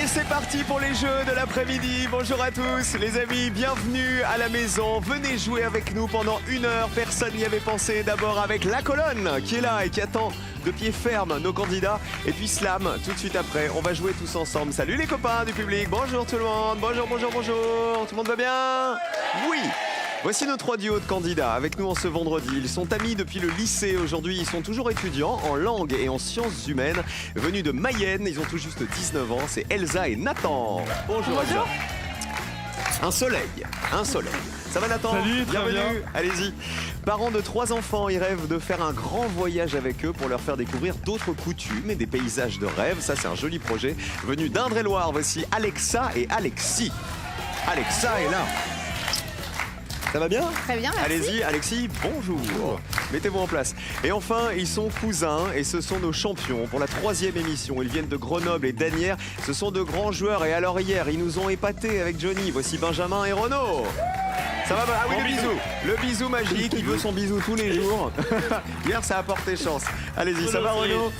Et c'est parti pour les jeux de l'après-midi. Bonjour à tous les amis, bienvenue à la maison. Venez jouer avec nous pendant 1 heure. Personne n'y avait pensé. D'abord avec la colonne qui est là et qui attend de pied ferme nos candidats. Et puis Slam tout de suite après. On va jouer tous ensemble. Salut les copains du public. Bonjour tout le monde. Bonjour, bonjour, bonjour. Tout le monde va bien? Oui. Voici nos 3 duos de candidats avec nous en ce vendredi. Ils sont amis depuis le lycée. Aujourd'hui, ils sont toujours étudiants en langue et en sciences humaines. Venus de Mayenne, ils ont tout juste 19 ans. C'est Elsa et Nathan. Bonjour Elsa. Un soleil. Ça va Nathan? Salut, très bienvenue. bien. Allez-y. Parents de 3 enfants, ils rêvent de faire un grand voyage avec eux pour leur faire découvrir d'autres coutumes et des paysages de rêve. Ça, c'est un joli projet. Venu d'Indre-et-Loire, voici Alexa et Alexis. Alexa est là. Ça va bien? Très bien, merci. Allez-y, Alexis, bonjour. Mettez-vous en place. Et enfin, ils sont cousins et ce sont nos champions pour la 3e émission. Ils viennent de Grenoble et d'Asnières. Ce sont de grands joueurs et alors hier, ils nous ont épatés avec Johnny. Voici Benjamin et Renaud. Ça va? Ah oui, Bon le bisou. Le bisou magique, il veut son bisou tous les jours. Hier, ça a porté chance. Allez-y, ça va Renaud?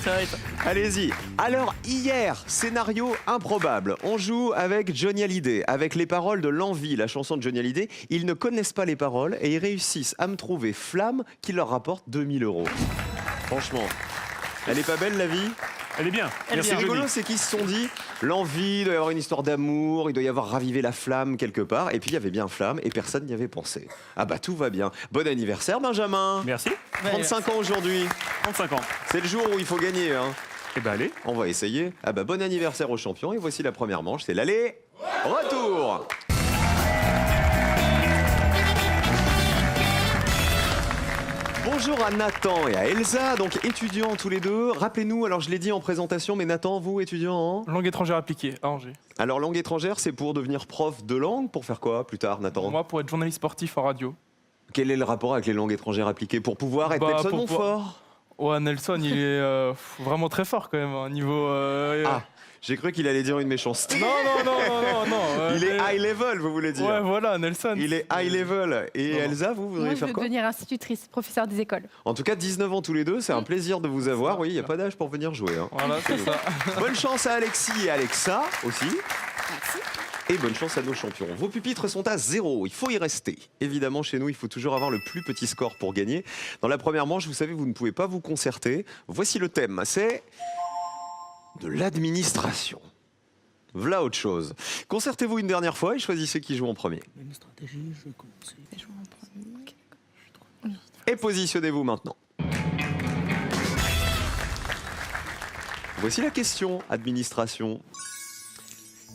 Allez-y. Alors, hier, scénario improbable. On joue avec Johnny Hallyday, avec les paroles de L'Envie, la chanson de Johnny Hallyday. Ils ne connaissent pas les paroles et ils réussissent à me trouver Flamme qui leur rapporte 2000 €. Franchement, elle est pas belle la vie? Elle est bien. C'est rigolo, c'est qu'ils se sont dit l'envie, il doit y avoir une histoire d'amour, il doit y avoir ravivé la flamme quelque part. Et puis il y avait bien flamme et personne n'y avait pensé. Ah bah tout va bien. Bon anniversaire Benjamin. Merci. 35 ans aujourd'hui. 35 ans. C'est le jour où il faut gagner. Hein. Eh ben allez. On va essayer. Ah bah bon anniversaire aux champions. Et voici la première manche, c'est l'aller-retour. Bonjour à Nathan et à Elsa, donc étudiants tous les deux. Rappelez-nous, alors je l'ai dit en présentation, mais Nathan, vous étudiant en... Langue étrangère appliquée à Angers. Alors langue étrangère, c'est pour devenir prof de langue, pour faire quoi plus tard Nathan? Moi, pour être journaliste sportif en radio. Quel est le rapport avec les langues étrangères appliquées? Pour pouvoir être Nelson pour Montfort? Ouais, Nelson, il est vraiment très fort quand même, au niveau... Ah, j'ai cru qu'il allait dire une méchanceté. Non. Il est high level, vous voulez dire? Ouais, voilà, Nelson. Il est high level. Et Non. Elsa, vous Moi, voudriez je faire veux quoi? devenir institutrice, professeur des écoles. En tout cas, 19 ans tous les deux, c'est un plaisir de vous avoir. Oui, il n'y a pas d'âge pour venir jouer. Hein. Voilà, c'est ça. Bonne chance à Alexis et Alexa aussi. Merci. Et bonne chance à nos champions. Vos pupitres sont à 0, il faut y rester. Évidemment, chez nous, il faut toujours avoir le plus petit score pour gagner. Dans la première manche, vous savez, vous ne pouvez pas vous concerter. Voici le thème, c'est de l'administration. Voilà autre chose. Concertez-vous une dernière fois et choisissez qui joue en premier. Une stratégie, je commence. Et positionnez-vous maintenant. Voici la question, administration.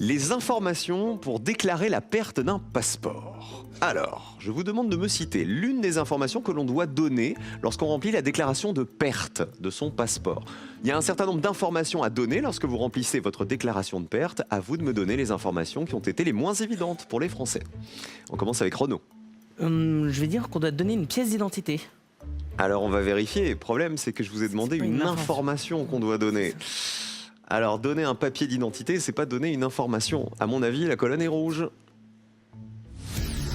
Les informations pour déclarer la perte d'un passeport. Alors, je vous demande de me citer l'une des informations que l'on doit donner lorsqu'on remplit la déclaration de perte de son passeport. Il y a un certain nombre d'informations à donner lorsque vous remplissez votre déclaration de perte. À vous de me donner les informations qui ont été les moins évidentes pour les Français. On commence avec Renaud. Je vais dire qu'on doit donner une pièce d'identité. Alors on va vérifier. Le problème, c'est que je vous ai demandé pas une une information qu'on doit donner. Alors donner un papier d'identité, c'est pas donner une information. À mon avis, la colonne est rouge.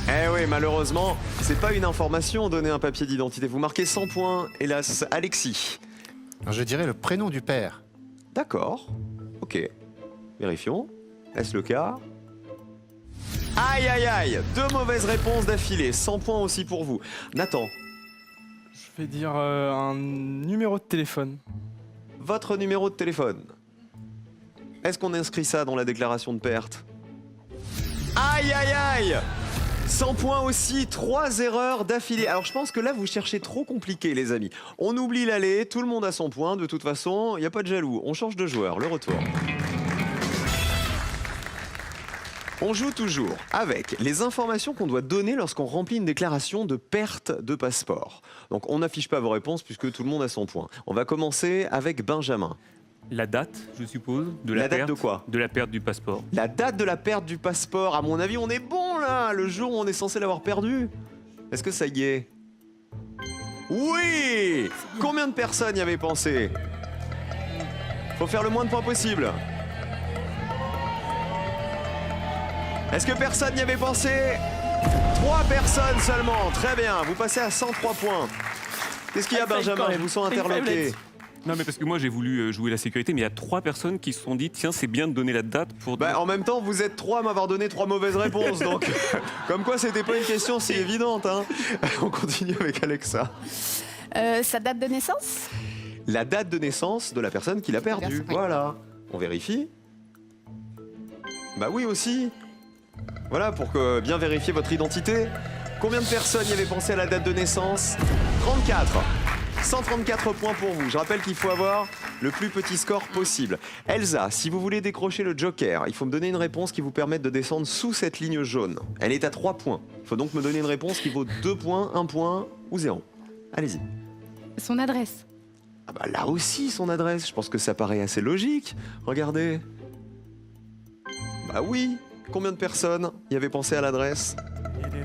Eh oui, malheureusement, c'est pas une information, donner un papier d'identité. Vous marquez 100 points, hélas. Alexis. Je dirais le prénom du père. D'accord. Ok. Vérifions. Est-ce le cas? Aïe, aïe, aïe. 2 mauvaises réponses d'affilée. 100 points aussi pour vous. Nathan, Je vais dire un numéro de téléphone. votre numéro de téléphone. Est-ce qu'on inscrit ça dans la déclaration de perte? Aïe, aïe, aïe. 100 points aussi, 3 erreurs d'affilée. Alors je pense que là, vous cherchez trop compliqué, les amis. On oublie l'aller, tout le monde a son point. De toute façon, il n'y a pas de jaloux. On change de joueur, le retour. On joue toujours avec les informations qu'on doit donner lorsqu'on remplit une déclaration de perte de passeport. Donc on n'affiche pas vos réponses puisque tout le monde a son point. On va commencer avec Benjamin. La date, je suppose, de La la date perte, de quoi? De la perte du passeport. La date de la perte du passeport, à mon avis, on est bon là, le jour où on est censé l'avoir perdu. Est-ce que ça y est? Oui! Combien de personnes y avaient pensé? Faut faire le moins de points possible. Est-ce que personne n'y avait pensé? 3 personnes seulement, très bien, vous passez à 103 points. Qu'est-ce qu'il y a, Benjamin? Je vous sens interloqué. Non, mais parce que moi, j'ai voulu jouer la sécurité, mais il y a 3 personnes qui se sont dit, tiens, c'est bien de donner la date pour... Bah, en même temps, vous êtes 3 à m'avoir donné 3 mauvaises réponses, donc comme quoi c'était pas une question si évidente. Hein. On continue avec Alexa. Sa date de naissance? La date de naissance de la personne qui l'a perdu. Oui. Voilà. On vérifie. Bah oui aussi. Voilà, pour que bien vérifier votre identité. Combien de personnes y avaient pensé à la date de naissance? 34. 134 points pour vous. Je rappelle qu'il faut avoir le plus petit score possible. Elsa, si vous voulez décrocher le joker, il faut me donner une réponse qui vous permette de descendre sous cette ligne jaune. Elle est à 3 points. Il faut donc me donner une réponse qui vaut 2 points, 1 point ou 0. Allez-y. Son adresse? Ah bah là aussi son adresse, je pense que ça paraît assez logique. Regardez. Bah oui. Combien de personnes y avaient pensé à l'adresse? Allez.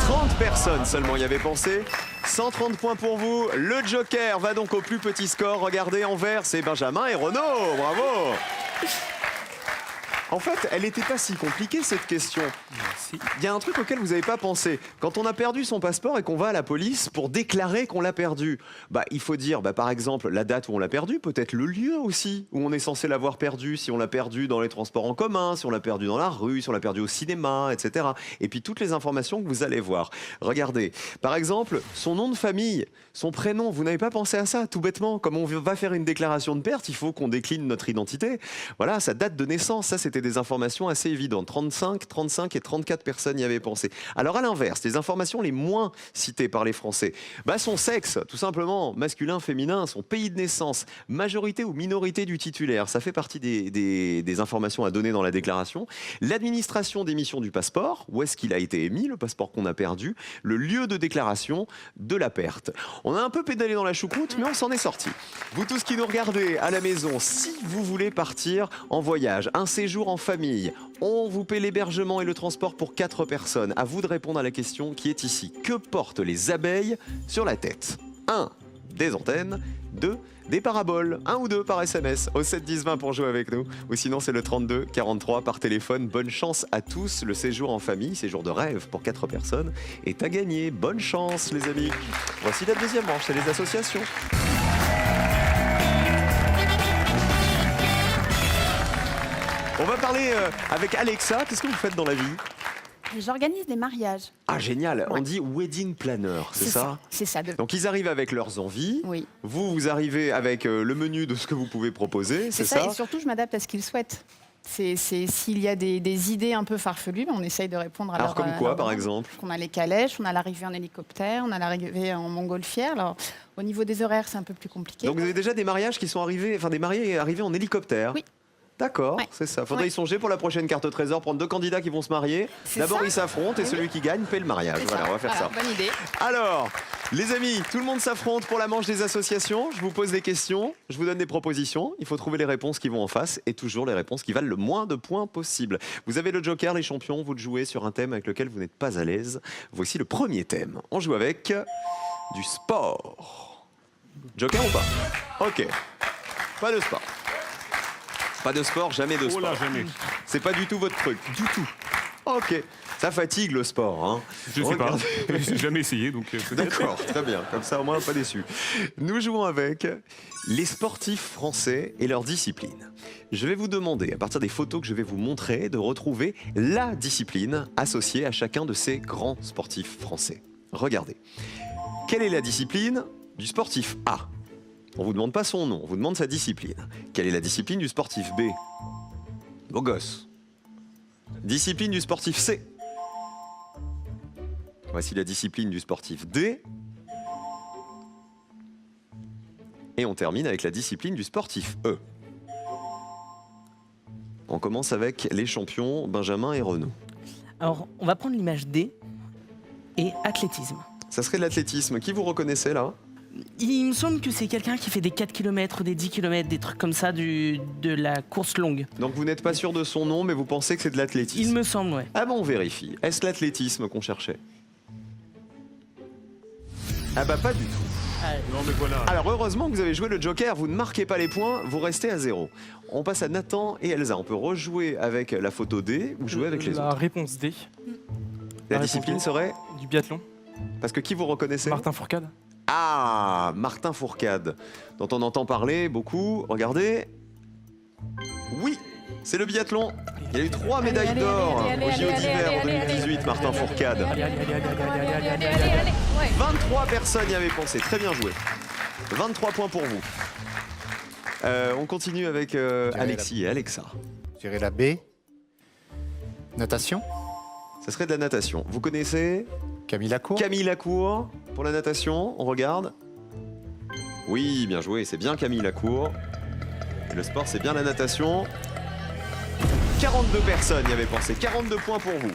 30 personnes seulement y avaient pensé. 130 points pour vous. Le joker va donc au plus petit score. Regardez en vert, c'est Benjamin et Renaud. Bravo. En fait, elle n'était pas si compliquée cette question. Merci. Il y a un truc auquel vous n'avez pas pensé. Quand on a perdu son passeport et qu'on va à la police pour déclarer qu'on l'a perdu, bah, il faut dire par exemple la date où on l'a perdu, peut-être le lieu aussi où on est censé l'avoir perdu, si on l'a perdu dans les transports en commun, si on l'a perdu dans la rue, si on l'a perdu au cinéma, etc. Et puis toutes les informations que vous allez voir. Regardez, par exemple, son nom de famille, son prénom, vous n'avez pas pensé à ça, tout bêtement. Comme on va faire une déclaration de perte, il faut qu'on décline notre identité. Voilà, sa date de naissance, ça c'était des informations assez évidentes. 35, 35 et 34 personnes y avaient pensé. Alors à l'inverse, les informations les moins citées par les Français, bah, son sexe, tout simplement, masculin, féminin, son pays de naissance, majorité ou minorité du titulaire, ça fait partie des informations à donner dans la déclaration. L'administration d'émission du passeport, où est-ce qu'il a été émis, le passeport qu'on a perdu, le lieu de déclaration de la perte. On a un peu pédalé dans la choucroute, mais on s'en est sorti. Vous tous qui nous regardez à la maison, si vous voulez partir en voyage, un séjour en famille, on vous paie l'hébergement et le transport pour 4 personnes. À vous de répondre à la question qui est ici. Que portent les abeilles sur la tête? 1. Des antennes. 2. Des paraboles. 1 ou 2 par SMS au 7 10 20 pour jouer avec nous. Ou sinon c'est le 32 43 par téléphone. Bonne chance à tous. Le séjour en famille, séjour de rêve pour 4 personnes, est à gagner. Bonne chance les amis. Voici la deuxième manche, c'est les associations. On va parler avec Alexa. Qu'est-ce que vous faites dans la vie? J'organise des mariages. Ah génial, on Ouais. dit wedding planner, c'est ça? C'est ça. Donc ils arrivent avec leurs envies. Oui. Vous arrivez avec le menu de ce que vous pouvez proposer, c'est ça? Et surtout, je m'adapte à ce qu'ils souhaitent. S'il y a des idées un peu farfelues, on essaye de répondre à Alors leur, comme quoi leur par demande. exemple? On a les calèches, on a l'arrivée en hélicoptère, on a l'arrivée en montgolfière. Alors, au niveau des horaires, c'est un peu plus compliqué. Donc vous avez déjà des mariages qui sont arrivés, enfin des mariés arrivés en hélicoptère? Oui. D'accord, Ouais. c'est ça. Faudrait Ouais. y songer pour la prochaine carte au trésor, prendre 2 candidats qui vont se marier. C'est D'abord ça. ils s'affrontent et Oui. celui qui gagne paie le mariage. C'est Voilà, ça. on va faire ça. Bonne idée. Alors, les amis, tout le monde s'affronte pour la manche des associations. Je vous pose des questions, je vous donne des propositions. Il faut trouver les réponses qui vont en face et toujours les réponses qui valent le moins de points possible. Vous avez le joker, les champions, vous jouez sur un thème avec lequel vous n'êtes pas à l'aise. Voici le premier thème. On joue avec du sport. Joker ou pas? Ok. Pas de sport. Pas de sport, jamais de Oh sport. là, jamais. C'est pas du tout votre truc. Du tout. Ok. Ça fatigue le sport, hein. Je sais pas. Regardez. J'ai jamais essayé, donc peut-être. D'accord, très bien. Comme ça, au moins, pas déçu. Nous jouons avec les sportifs français et leur discipline. Je vais vous demander, à partir des photos que je vais vous montrer, de retrouver la discipline associée à chacun de ces grands sportifs français. Regardez. Quelle est la discipline du sportif A? On ne vous demande pas son nom, on vous demande sa discipline. Quelle est la discipline du sportif B? Beau gosse. Discipline du sportif C. Voici la discipline du sportif D. Et on termine avec la discipline du sportif E. On commence avec les champions Benjamin et Renaud. Alors, on va prendre l'image D et athlétisme. Ça serait de l'athlétisme. Qui vous reconnaissez là? Il me semble que c'est quelqu'un qui fait des 4 km, des 10 km, des trucs comme ça, de la course longue. Donc vous n'êtes pas sûr de son nom, mais vous pensez que c'est de Il l'athlétisme. me semble, ouais. Ah bon, on vérifie. Est-ce l'athlétisme qu'on cherchait? Ah bah pas du tout. Non, mais voilà. Alors heureusement que vous avez joué le joker, vous ne marquez pas les points, vous restez à 0. On passe à Nathan et Elsa. On peut rejouer avec la photo D ou jouer avec les La autres. réponse D, La la discipline réponse serait du biathlon. Parce que qui vous reconnaissez? Martin Fourcade. Ah, Martin Fourcade, dont on entend parler beaucoup. Regardez. Oui, c'est le biathlon. Il a eu 3 médailles allez, d'or allez, au allez, JO allez, d'hiver en allez, 2018, Martin Fourcade. Allez, allez, allez, allez, allez, allez, allez, allez. 23 personnes y avaient pensé, très bien joué. 23 points pour vous. On continue avec Alexis et Alexa. Je dirais la B. Natation. Ça serait de la natation. Vous connaissez Camille Lacour. Camille Lacour pour la natation? On regarde. Oui, bien joué, c'est bien Camille Lacour. Et le sport, c'est bien la natation. 42 personnes y avaient pensé, 42 points pour vous.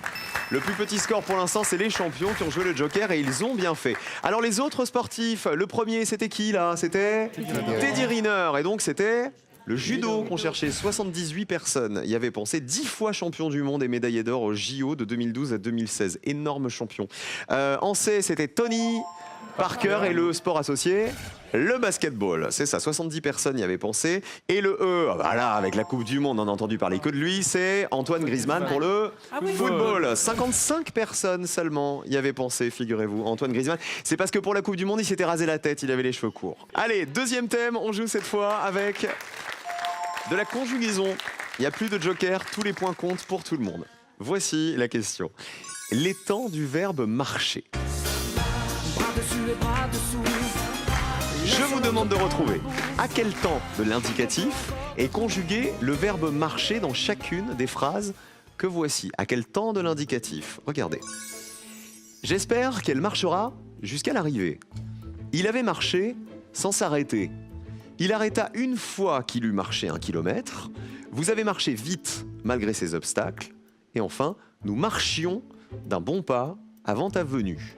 Le plus petit score pour l'instant, c'est les champions qui ont joué le Joker et ils ont bien fait. Alors les autres sportifs, le premier, c'était qui là? C'était Teddy Riner. Et donc c'était le judo qu'on cherchait. 78 personnes y avaient pensé, 10 fois champion du monde et médaillé d'or au JO de 2012 à 2016. Énorme champion. En C, c'était Tony Parker et le sport associé, le basketball. C'est ça, 70 personnes y avaient pensé. Et le E, voilà, avec la Coupe du Monde, on n'a entendu parler que de lui, c'est Antoine Griezmann pour le football. 55 personnes seulement y avaient pensé, figurez-vous. Antoine Griezmann, c'est parce que pour la Coupe du Monde, il s'était rasé la tête, il avait les cheveux courts. Allez, deuxième thème, on joue cette fois avec de la conjugaison. Il n'y a plus de joker, tous les points comptent pour tout le monde. Voici la question. Les temps du verbe marcher. Je vous demande de retrouver à quel temps de l'indicatif est conjugué le verbe marcher dans chacune des phrases que voici. À quel temps de l'indicatif? Regardez. J'espère qu'elle marchera jusqu'à l'arrivée. Il avait marché sans s'arrêter. Il arrêta une fois qu'il eut marché 1 kilomètre. Vous avez marché vite malgré ces obstacles. Et enfin, nous marchions d'un bon pas avant ta venue.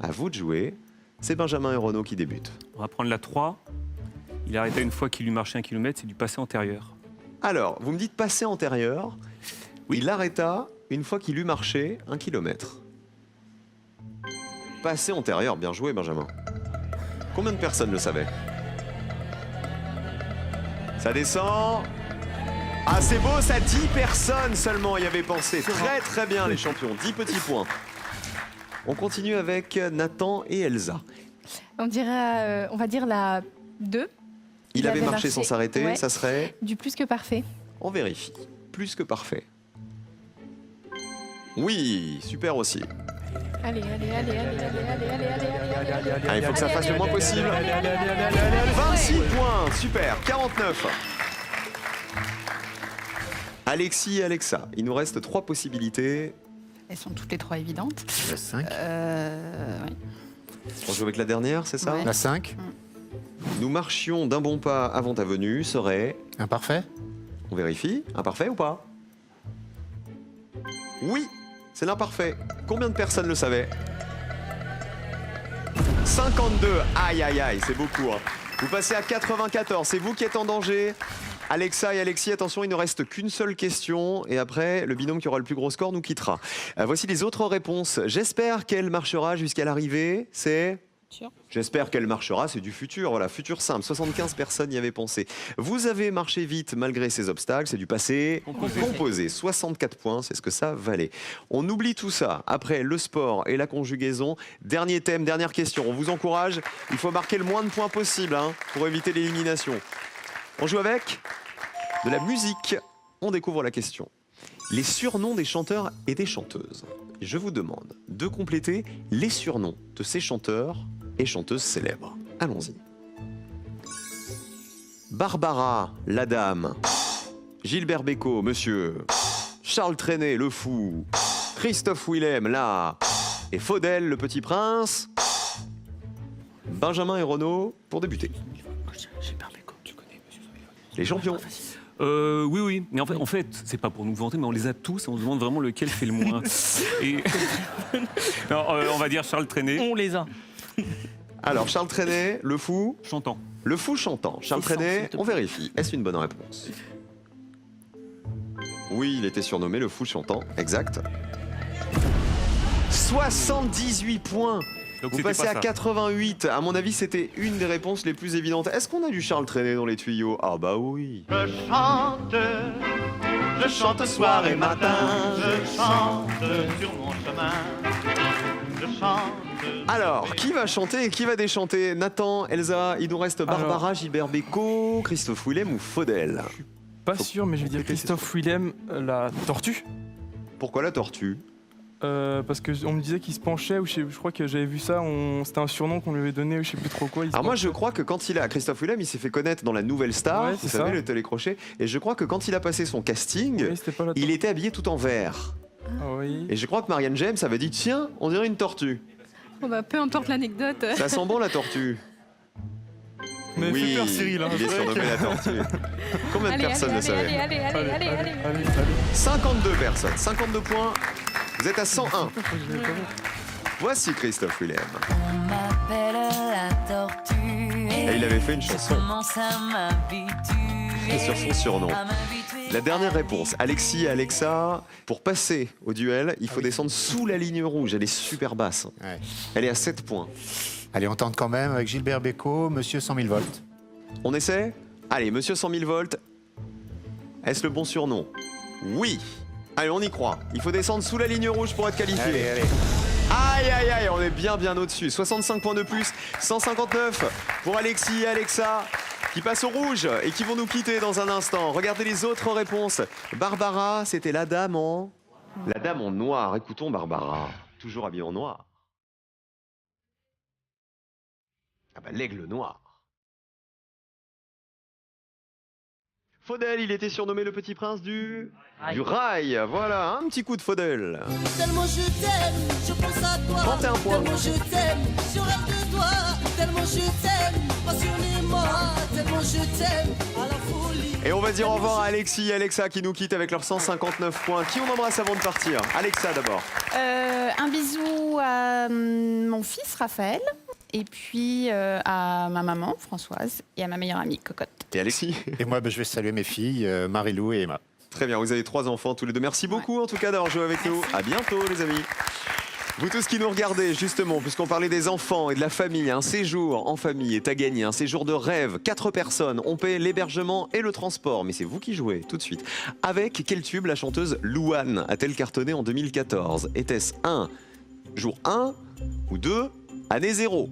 À vous de jouer. C'est Benjamin et Renaud qui débutent. On va prendre la 3. Il arrêta une fois qu'il lui marchait 1 kilomètre, c'est du passé antérieur. Alors, vous me dites passé antérieur. Oui. Il arrêta une fois qu'il eut marché 1 kilomètre. Passé antérieur, bien joué Benjamin. Combien de personnes le savaient? Ça descend. Ah c'est beau, ça 10 personnes seulement y avaient pensé. Très très bien les champions, 10 petits points. On continue avec Nathan et Elsa. On va dire la 2. Il avait marché sans s'arrêter, ouais. Ça serait... Du plus que parfait. On vérifie. Plus que parfait. Oui, super aussi. Allez, allez, allez, allez, allez, allez, allez, allez, allez, allez. Ah, il faut que ça fasse le moins possible. 26 points, super, 49. Alexis et Alexa, il nous reste 3 possibilités. Elles sont toutes les 3 évidentes. La 5. Oui. On joue avec la dernière, c'est ça? Ouais. La 5. Nous marchions d'un bon pas avant ta venue serait... Imparfait. On vérifie, imparfait ou pas? Oui, c'est l'imparfait. Combien de personnes le savaient? 52, aïe aïe aïe, c'est beaucoup. Hein. Vous passez à 94, c'est vous qui êtes en danger. Alexa et Alexis, attention, il ne reste qu'une seule question et après, le binôme qui aura le plus gros score nous quittera. Voici les autres réponses. J'espère qu'elle marchera jusqu'à l'arrivée, c'est... J'espère qu'elle marchera, c'est du futur, voilà, futur simple. 75 personnes y avaient pensé. Vous avez marché vite malgré ces obstacles, c'est du passé composé. 64 points, c'est ce que ça valait. On oublie tout ça. Après le sport et la conjugaison, dernier thème, dernière question. On vous encourage, il faut marquer le moins de points possible hein, pour éviter l'élimination. On joue avec de la musique. On découvre la question. Les surnoms des chanteurs et des chanteuses. Je vous demande de compléter les surnoms de ces chanteurs et chanteuses célèbres. Allons-y. Barbara, la dame. Gilbert Bécaud, monsieur. Charles Trenet, le fou. Christophe Willem, là. Et Faudel, le petit prince. Benjamin et Renaud pour débuter. Les champions. Oui. Mais en fait, c'est pas pour nous vanter, mais on les a tous et on se demande vraiment lequel fait le moins. Et... non, on va dire Charles Trenet. On les a. Alors, Charles Trenet, le fou. Chantant. Le fou chantant. Charles C'est Trenet, s'il te on plaît. vérifie. Est-ce une bonne réponse? Oui, il était surnommé le fou chantant. Exact. 78 points. Donc Vous c'était passez pas à ça. 88. À mon avis, c'était une des réponses les plus évidentes. Est-ce qu'on a du Charles Trenet dans les tuyaux? Ah bah oui. Je chante soir et matin, je chante sur mon chemin. Alors, qui va chanter et qui va déchanter? Nathan, Elsa, il nous reste Barbara, Gilbert Bécaud, Christophe Willem ou Faudel? Pas sûr, mais je vais dire Christophe Willem, la tortue. Pourquoi la tortue? Parce qu'on me disait qu'il se penchait, ou je crois que j'avais vu ça, c'était un surnom qu'on lui avait donné, ou je sais plus trop quoi. Alors moi je crois que quand Christophe Willem, il s'est fait connaître dans la Nouvelle Star, Ouais, vous c'est savez, ça. le télécrochet, et je crois que quand il a passé son casting, Oui, c'était pas la il tortue. était habillé tout en vert. Ah oui. Et je crois que Marianne James avait dit tiens, on dirait une tortue. Bon, bah, peu importe l'anecdote. Ça sent bon la tortue. Mais Oui, fait peur Cyril. Hein. il est surnommé la tortue. Combien de Allez, personnes allez, le savaient? allez, allez, allez, allez, allez. 52 personnes, 52 points. Vous êtes à 101. Voici Christophe Willem. On m'appelle la tortue. Et il avait fait une chanson. Commence à m'habituer. Et sur son surnom. À m'habituer. La dernière réponse, Alexis et Alexa, pour passer au duel, il faut descendre sous la ligne rouge. Elle est super basse. Ouais. Elle est à 7 points. Allez, on tente quand même avec Gilbert Bécaud, Monsieur 100 000 volts. On essaie? Allez, Monsieur 100 000 volts. Est-ce le bon surnom? Oui. Allez, on y croit. Il faut descendre sous la ligne rouge pour être qualifié. Allez, allez. Aïe, aïe, aïe, on est bien au-dessus. 65 points de plus, 159 pour Alexis et Alexa qui passent au rouge et qui vont nous quitter dans un instant. Regardez les autres réponses. Barbara, c'était la dame en noir. Écoutons Barbara, toujours habillée en noir. Ah bah l'aigle noir. Faudel, il était surnommé le petit prince du rail. Voilà, un petit coup de Faudel. Tellement je t'aime, je pense à toi. 31 points. Tellement je t'aime, je rêve de toi. Tellement je t'aime, passionnément. Tellement je t'aime, à la folie. Et on va dire au revoir à Alexis et Alexa qui nous quittent avec leurs 159 points. Qui on embrasse avant de partir? Alexa d'abord. Un bisou à mon fils Raphaël, et puis à ma maman Françoise et à ma meilleure amie Cocotte. Et Alexis? Et moi, je vais saluer mes filles, Marie-Lou et Emma. Très bien, vous avez 3 enfants tous les deux. Merci beaucoup en tout cas d'avoir joué avec nous. À bientôt les amis. Vous tous qui nous regardez, justement, puisqu'on parlait des enfants et de la famille, un séjour en famille est à gagner, un séjour de rêve, 4 personnes, on paie l'hébergement et le transport, mais c'est vous qui jouez tout de suite. Avec quel tube la chanteuse Louane a-t-elle cartonné en 2014? Était-ce 1, jour 1 ou 2, année 0?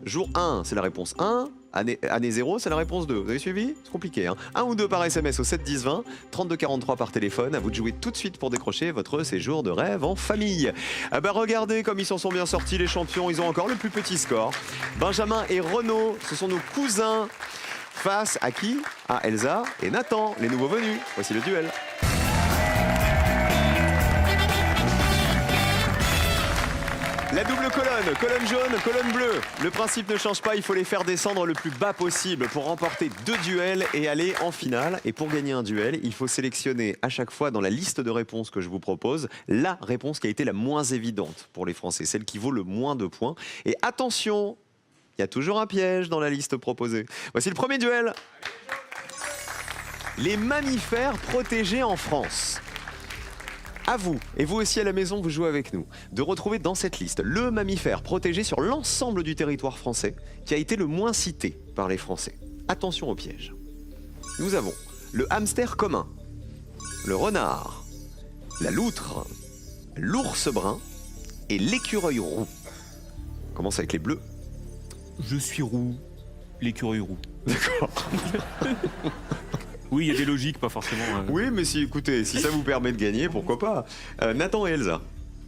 Jour 1, c'est la réponse 1. Année 0, c'est la réponse 2. Vous avez suivi? C'est compliqué. 1 ou 2 par SMS au 7 10 20, 32 43 par téléphone. À vous de jouer tout de suite pour décrocher votre séjour de rêve en famille. Ah bah regardez comme ils s'en sont bien sortis les champions. Ils ont encore le plus petit score. Benjamin et Renaud, ce sont nos cousins. Face à qui? À Elsa et Nathan, les nouveaux venus. Voici le duel. La double colonne jaune, colonne bleue. Le principe ne change pas, il faut les faire descendre le plus bas possible pour remporter 2 duels et aller en finale. Et pour gagner un duel, il faut sélectionner à chaque fois dans la liste de réponses que je vous propose, la réponse qui a été la moins évidente pour les Français, celle qui vaut le moins de points. Et attention, il y a toujours un piège dans la liste proposée. Voici le premier duel. Les mammifères protégés en France. À vous, et vous aussi à la maison, vous jouez avec nous, de retrouver dans cette liste le mammifère protégé sur l'ensemble du territoire français qui a été le moins cité par les Français. Attention au piège. Nous avons le hamster commun, le renard, la loutre, l'ours brun et l'écureuil roux. On commence avec les bleus. Je suis roux, l'écureuil roux. D'accord. Oui, il y a des logiques, pas forcément. Oui, mais si, écoutez, si ça vous permet de gagner, pourquoi pas. Nathan et Elsa.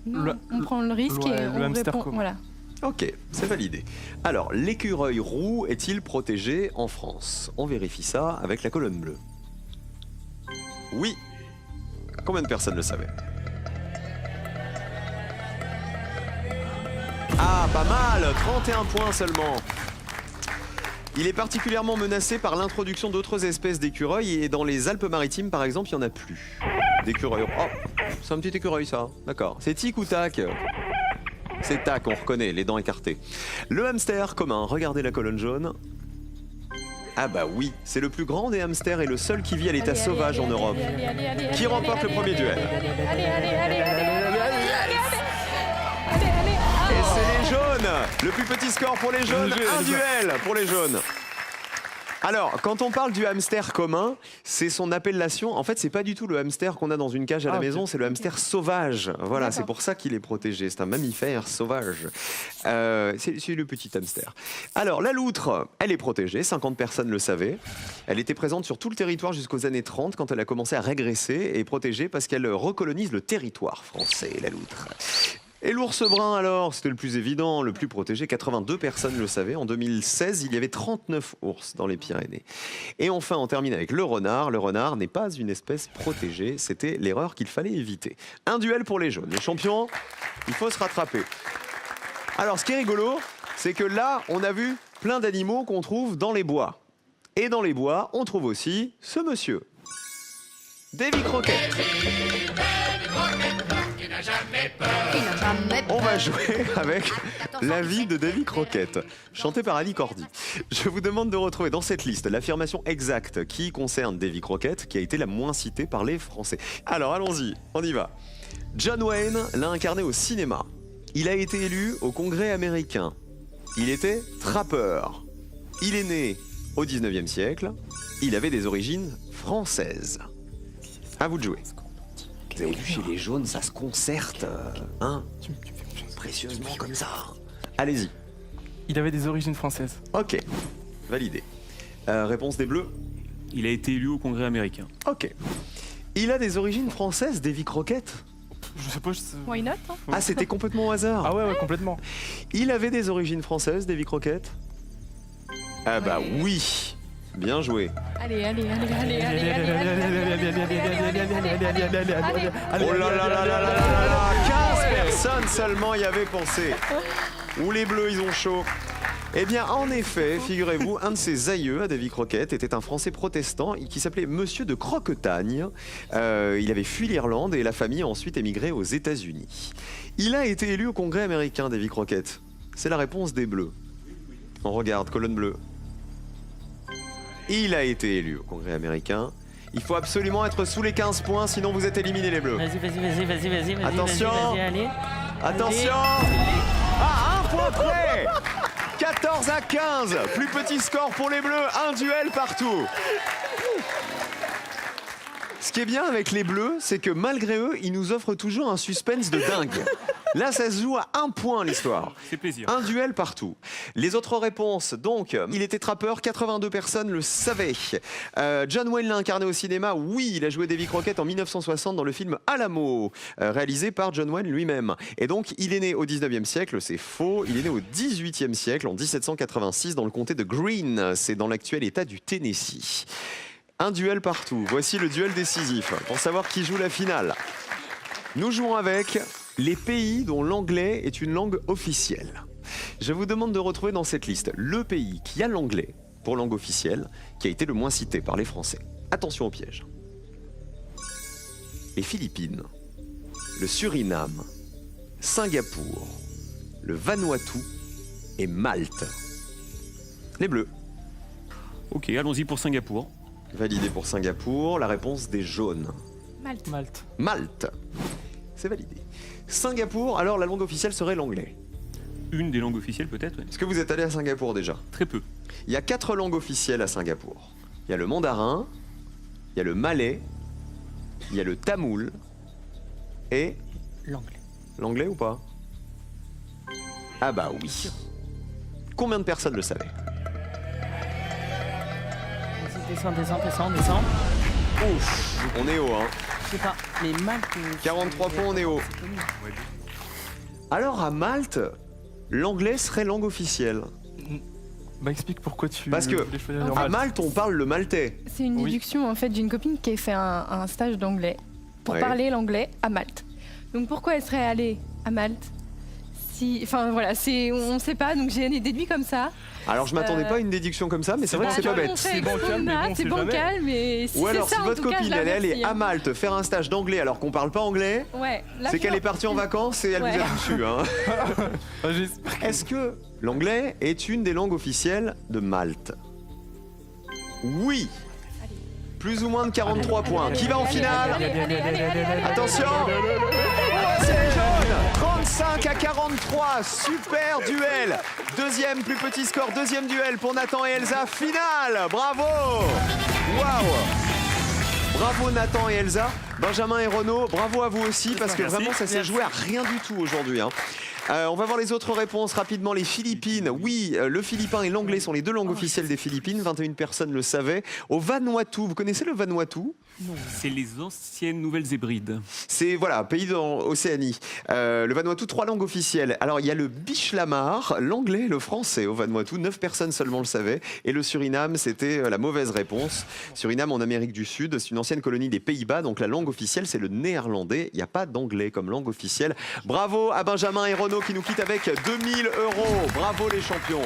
Non, on prend le risque et le on hamster répond. commun. Voilà. Ok, c'est validé. Alors, l'écureuil roux est-il protégé en France? On vérifie ça avec la colonne bleue. Oui. Combien de personnes le savaient? Ah, pas mal, 31 points seulement. Il est particulièrement menacé par l'introduction d'autres espèces d'écureuils et dans les Alpes-Maritimes, par exemple, il n'y en a plus. D'écureuils. Oh, c'est un petit écureuil, ça. D'accord. C'est tic ou tac? C'est tac, on reconnaît, les dents écartées. Le hamster commun, regardez la colonne jaune. Ah bah oui, c'est le plus grand des hamsters et le seul qui vit à l'état sauvage en Europe. Qui remporte le premier duel? Et c'est les jaunes. Le plus petit score pour les jaunes, un duel pour les jaunes. Alors, quand on parle du hamster commun, c'est son appellation. En fait, c'est pas du tout le hamster qu'on a dans une cage à la maison, c'est le hamster sauvage. Voilà, c'est pour ça qu'il est protégé. C'est un mammifère sauvage. C'est le petit hamster. Alors, la loutre, elle est protégée. 50 personnes le savaient. Elle était présente sur tout le territoire jusqu'aux années 30 quand elle a commencé à régresser et protégée parce qu'elle recolonise le territoire français, la loutre. Et l'ours brun alors, c'était le plus évident, le plus protégé, 82 personnes le savaient. En 2016, il y avait 39 ours dans les Pyrénées. Et enfin, on termine avec le renard. Le renard n'est pas une espèce protégée, c'était l'erreur qu'il fallait éviter. Un duel pour les jaunes. Les champions, il faut se rattraper. Alors, ce qui est rigolo, c'est que là, on a vu plein d'animaux qu'on trouve dans les bois. Et dans les bois, on trouve aussi ce monsieur. Davy Crockett. On va jouer avec La vie de Davy Crockett, chanté par Annie Cordy. Je vous demande de retrouver dans cette liste l'affirmation exacte qui concerne Davy Crockett, qui a été la moins citée par les Français. Alors allons-y, on y va. John Wayne l'a incarné au cinéma. Il a été élu au Congrès américain. Il était trappeur. Il est né au 19e siècle. Il avait des origines françaises. À vous de jouer. Vous avez vu, chez les jaunes, ça se concerte, hein, précieusement comme ça. Allez-y. Il avait des origines françaises. Ok, validé. Réponse des bleus. Il a été élu au Congrès américain. Ok. Il a des origines françaises, Davy Crockett. Je sais pas. Why not hein? Ah, c'était complètement au hasard. Ah ouais, complètement. Il avait des origines françaises, Davy Crockett. Ah bah oui. Bien joué. Allez, allez, allez, allez, allez, allez, allez, Oh là là là là là là là, 15 personnes seulement y avaient pensé. Ou les bleus, ils ont chaud. Eh bien, en effet, figurez-vous, un de ses aïeux, à Davy Crockett, était un Français protestant qui s'appelait Monsieur de Croquetagne. Il avait fui l'Irlande et la famille a ensuite émigré aux États-Unis. Il a été élu au Congrès américain, Davy Crockett. C'est la réponse des bleus. On regarde, colonne bleue. Il a été élu au Congrès américain. Il faut absolument être sous les 15 points, sinon vous êtes éliminés les bleus. Vas-y. Attention. Vas-y, allez. Attention. Ah, un point près. 14 à 15. Plus petit score pour les bleus. Un duel partout. Ce qui est bien avec les bleus, c'est que malgré eux, ils nous offrent toujours un suspense de dingue. Là, ça se joue à un point l'histoire. C'est plaisir. Un duel partout. Les autres réponses, donc, il était trappeur, 82 personnes le savaient. John Wayne l'a incarné au cinéma, oui, il a joué Davy Crockett en 1960 dans le film Alamo, réalisé par John Wayne lui-même. Et donc, il est né au 19e siècle, c'est faux, il est né au 18e siècle, en 1786, dans le comté de Greene, c'est dans l'actuel état du Tennessee. Un duel partout, voici le duel décisif, pour savoir qui joue la finale. Nous jouons avec les pays dont l'anglais est une langue officielle. Je vous demande de retrouver dans cette liste le pays qui a l'anglais pour langue officielle, qui a été le moins cité par les Français. Attention au piège. Les Philippines, le Suriname, Singapour, le Vanuatu et Malte. Les bleus. Ok, allons-y pour Singapour. Validé pour Singapour. La réponse des jaunes. Malte. Malte. Malte. C'est validé. Singapour, alors la langue officielle serait l'anglais. Une des langues officielles peut-être, oui. Est-ce que vous êtes allé à Singapour déjà? Très peu. Il y a 4 langues officielles à Singapour. Il y a le mandarin, il y a le malais, il y a le tamoul et... L'anglais. L'anglais ou pas? Ah bah oui. Combien de personnes le savaient? Vas-y, descends. Ouf, on est haut, hein. Je sais pas, mais Malte... 43 points, on est haut. Alors à Malte, l'anglais serait langue officielle. Bah explique pourquoi tu Parce que voulais choisir à Malte. Malte, on parle le maltais. C'est une Oui. déduction en fait d'une copine qui a fait un stage d'anglais pour Ouais. parler l'anglais à Malte. Donc pourquoi elle serait allée à Malte si, enfin voilà, on ne sait pas. Donc j'ai déduit comme ça. Alors je m'attendais pas à une déduction comme ça, mais c'est vrai que c'est pas bête. C'est bancal, mais bon, c'est c'est bancal, mais si Ou alors c'est si ça, en votre tout cas, copine je la elle est allée remercie, à hein. Malte faire un stage d'anglais alors qu'on parle pas anglais, Ouais, là, c'est qu'elle est partie en vacances et elle Ouais. vous a touché. Hein. Ah, j'espère que- Est-ce que l'anglais est une des langues officielles de Malte? Oui. Plus ou moins de 43 points. Qui va en finale? Allez, Attention. Oh, c'est les jaunes. 45 à 43, super duel. Deuxième plus petit score, deuxième duel pour Nathan et Elsa. Finale, bravo. Waouh. Bravo Nathan et Elsa. Benjamin et Renaud, bravo à vous aussi parce que Merci. vraiment ça s'est joué à rien du tout aujourd'hui. Hein. On va voir les autres réponses rapidement. Les Philippines, oui, le philippin et l'anglais sont les deux langues officielles des Philippines. 21 personnes le savaient. Au Vanuatu, vous connaissez le Vanuatu? C'est les anciennes Nouvelles Hébrides. C'est voilà, pays d'Océanie. Le Vanuatu, 3 langues officielles. Alors il y a le Bishlamar, l'anglais et le français au Vanuatu. 9 personnes seulement le savaient. Et le Suriname, c'était la mauvaise réponse. Suriname en Amérique du Sud, c'est une ancienne colonie des Pays-Bas. Donc la langue officielle, c'est le néerlandais. Il n'y a pas d'anglais comme langue officielle. Bravo à Benjamin et Renaud qui nous quittent avec 2000 €. Bravo les champions.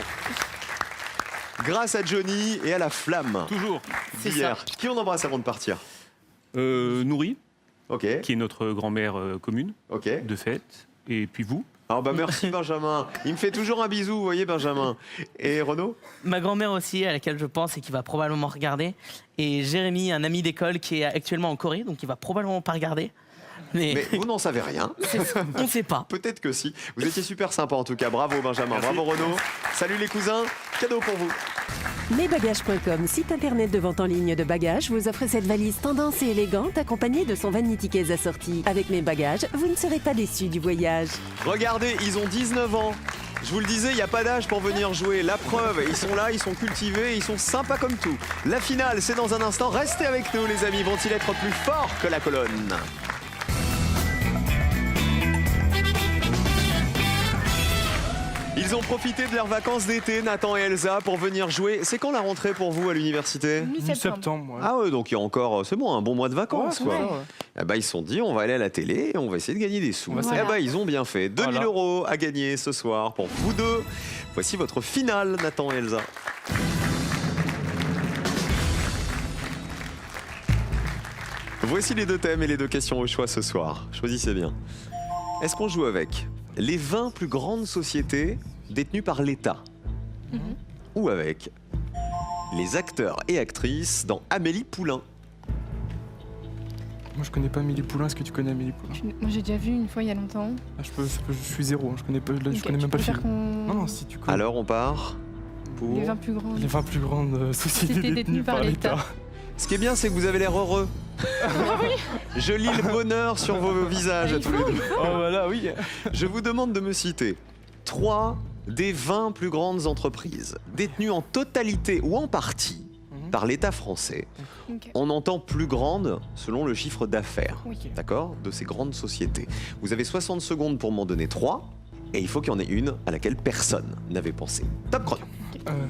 Grâce à Johnny et à la flamme Toujours. d'hier. Qui on embrasse avant de partir? Nourri, Ok, qui est notre grand-mère commune, ok. de fête. Et puis vous. Ah bah merci Benjamin. Il me fait toujours un bisou, vous voyez Benjamin. Et Renaud? Ma grand-mère aussi, à laquelle je pense et qui va probablement regarder. Et Jérémy, un ami d'école qui est actuellement en Corée, donc il va probablement pas regarder. Mais vous n'en savez rien. On ne sait pas. Peut-être que si. Vous étiez super sympa en tout cas. Bravo Benjamin, bravo Renaud. Salut les cousins. Cadeau pour vous. Mesbagages.com, site internet de vente en ligne de bagages, vous offre cette valise tendance et élégante accompagnée de son vanity case assorti. Avec Mes Bagages, vous ne serez pas déçus du voyage. Regardez, ils ont 19 ans. Je vous le disais, il n'y a pas d'âge pour venir jouer. La preuve, ils sont là, ils sont cultivés, ils sont sympas comme tout. La finale, c'est dans un instant. Restez avec nous les amis. Vont-ils être plus forts que la colonne ? Ils ont profité de leurs vacances d'été, Nathan et Elsa, pour venir jouer. C'est quand la rentrée pour vous à l'université ? Mi-septembre. Ouais. Ah ouais, donc il y a encore, c'est bon, un bon mois de vacances, Ouais, quoi. c'est ça, ouais. Eh ben, ils se sont dit, on va aller à la télé et on va essayer de gagner des sous. On va Eh essayer. ben, ils ont bien fait. 2000 Voilà. € à gagner ce soir pour vous deux. Voici votre finale, Nathan et Elsa. Voici les deux thèmes et les deux questions au choix ce soir. Choisissez bien. Est-ce qu'on joue avec les 20 plus grandes sociétés détenues par l'État ou avec les acteurs et actrices dans Amélie Poulain? Moi je connais pas Amélie Poulain, est-ce que tu connais Amélie Poulain? Moi j'ai déjà vu une fois il y a longtemps. Ah, je suis zéro, je connais, pas, je Ok, connais tu même pas le préfères film. qu'on- Non, non, si tu connais. Alors on part pour... Les 20 plus grandes. Les 20 plus grandes sociétés Sociétés détenues par l'État. Ce qui est bien, c'est que vous avez l'air heureux. Je lis le bonheur sur vos visages à tous les deux. Oh voilà, oui. Je vous demande de me citer 3 des 20 plus grandes entreprises détenues en totalité ou en partie par l'État français. Ok. On entend plus grande selon le chiffre d'affaires, Oui. d'accord, de ces grandes sociétés. Vous avez 60 secondes pour m'en donner 3 et il faut qu'il y en ait une à laquelle personne n'avait pensé. Top chrono.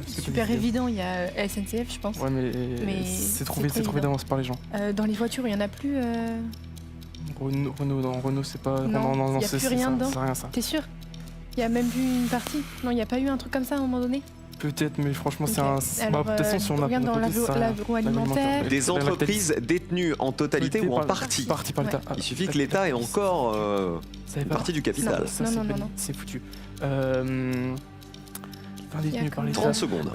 Est-ce que Super t'as dit- évident, il y a SNCF je pense. Ouais, mais, Mais c'est c'est trouvé, trop c'est trouvé évident. d'avance par les gens. Dans les voitures il y en a plus. Renault, c'est pas. Non, y a c'est plus rien ça, dedans. C'est rien ça. T'es sûr? Il y a même plus une partie? Non, il n'y a pas eu un truc comme ça à un moment donné? Peut-être, mais franchement, c'est Ok. un. Alors, Bah, de toute façon, si on a regarde dans côté, ça- l'agroalimentaire. Des La entreprises détenues en totalité ou en partie. Partie par l'État. Il suffit que l'État ait encore Ça une partie du capital. Non. Ça, c'est non. c'est foutu. Détenu par l'État. 30 secondes.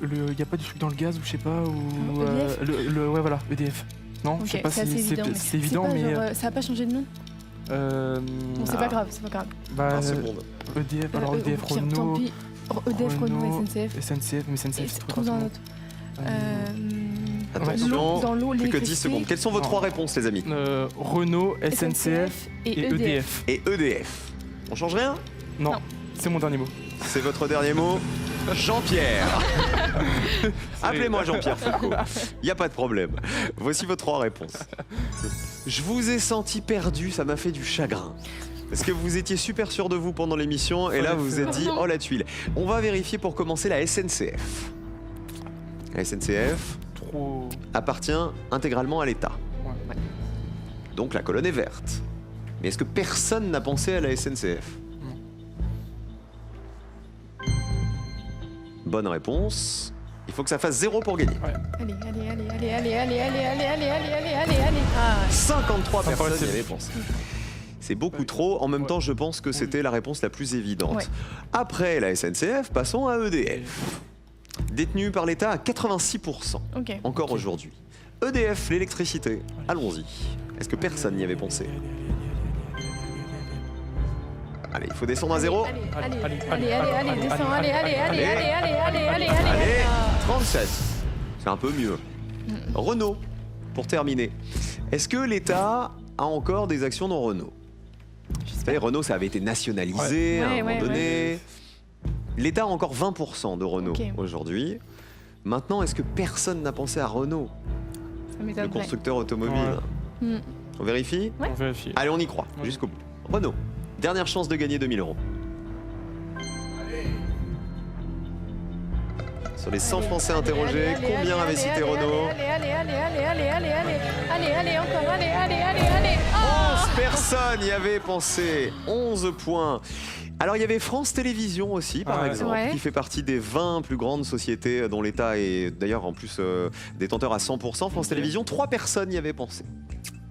Il n'y a pas du truc dans le gaz ou je sais pas ou EDF? ouais voilà EDF. Non, je sais Ok, pas c'est assez si évident. mais c'est évident pas mais genre, ça n'a pas changé de nom? Bon, c'est Ah. pas grave, c'est pas grave. 20 secondes. EDF alors EDF au pire, tant Renault pis. EDF, Renault, SNCF. SNCF mais SNCF Et c'est trop trouve-en un rapidement. autre. Attention, Dans l'eau, plus que 10 l'électricité. secondes. Quelles sont vos Non. 3 réponses, les amis? Renault, SNCF et EDF. Et EDF. On change rien? Non, Non. c'est mon dernier mot. C'est votre dernier mot? Jean-Pierre. Appelez-moi Jean-Pierre Foucault. Il n'y a pas de problème. Voici vos 3 réponses. Je vous ai senti perdu, ça m'a fait du chagrin. Parce que vous étiez super sûr de vous pendant l'émission et là vous vous êtes dit oh la tuile. On va vérifier pour commencer la SNCF. La SNCF Trop. appartient intégralement à l'État. Ouais. Donc la colonne est verte. Mais est-ce que personne n'a pensé à la SNCF? Bonne réponse. Il faut que ça fasse 0 pour gagner. Allez. Ah, 53 Ça me personnes paraissait y avaient pensé. C'est beaucoup trop. En même temps, je pense que c'était la réponse la plus évidente. Ouais. Après la SNCF, passons à EDF. Détenu par l'État à 86%. ok. Encore aujourd'hui. EDF, l'électricité. Allons-y. Est-ce que personne n'y avait pensé? Allez, il faut descendre à 0. Allez, descends, allez, 37. C'est un peu mieux. Renault, pour terminer. Est-ce que l'État a encore des actions dans Renault? Vous savez, Renault, ça avait été nationalisé à un moment donné. L'État a encore 20% de Renault aujourd'hui. Maintenant, est-ce que personne n'a pensé à Renault, le constructeur automobile? On vérifie? On vérifie. Allez, on y croit, jusqu'au bout. Renault, dernière chance de gagner 2000 €. Sur les 100 Français interrogés, combien avait cité Renault? Allez, encore, allez. 11 personnes y avaient pensé, 11 points. Alors il y avait France Télévisions aussi, par exemple, qui fait partie des 20 plus grandes sociétés dont l'État est d'ailleurs en plus détenteur à 100%. France Télévisions, 3 personnes y avaient pensé.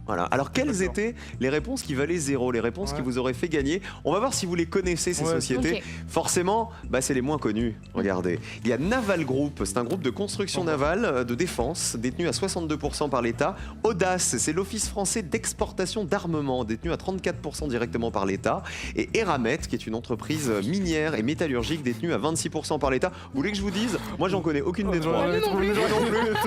Voilà. Alors quelles étaient les réponses qui valaient 0, les réponses qui vous auraient fait gagner? On va voir si vous les connaissez, ces sociétés. Forcément, c'est les moins connus. Regardez. Il y a Naval Group, c'est un groupe de construction navale, de défense, détenu à 62% par l'État. Audace, c'est l'Office français d'exportation d'armement, détenu à 34% directement par l'État. Et Eramet, qui est une entreprise minière et métallurgique, détenue à 26% par l'État. Vous voulez que je vous dise? Moi, j'en connais aucune des trois. Moi non plus.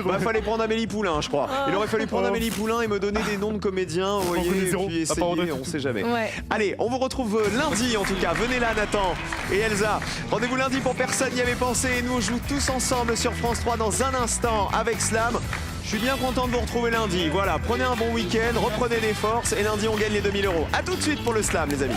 Il fallait prendre Amélie Poulain, je crois. Il aurait fallu prendre Amélie Poulain et me donner des noms de comédiens, vous voyez, et puis essayer, on sait jamais. Allez, on vous retrouve lundi en tout cas. Venez là, Nathan et Elsa. Rendez-vous lundi pour Personne n'y avait pensé. Et nous, on joue tous ensemble sur France 3 dans un instant avec Slam. Je suis bien content de vous retrouver lundi. Voilà, prenez un bon week-end, reprenez des forces et lundi, on gagne les 2000 €. A tout de suite pour le Slam, les amis.